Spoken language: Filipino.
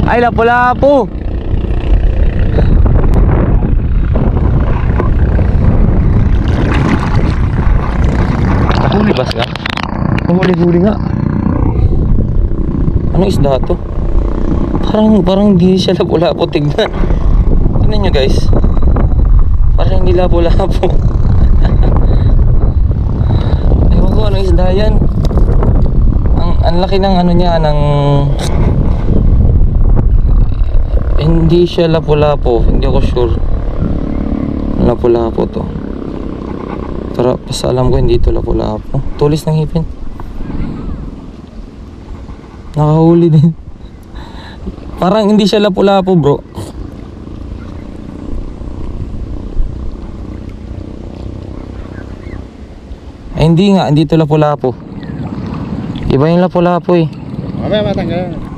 Ay, lapu-lapu. Huli bas ka? Huli nga. Ano isda to? Parang hindi siya lapu-lapu. Tignan. Tignan nyo guys. Parang hindi lapu-lapu. Ewan ko anong isda yan. Ang laki ng ano niya, ng hindi siya lapu-lapu. Hindi ako sure lapu-lapu to. Pero basta alam ko hindi ito lapu-lapu. Tulis ng hipin. Nakahuli din. Parang hindi siya lapu-lapu bro. Ay hindi nga, hindi ito lapu-lapu. Iba yung lapu-lapu eh. Mamaya matanggal.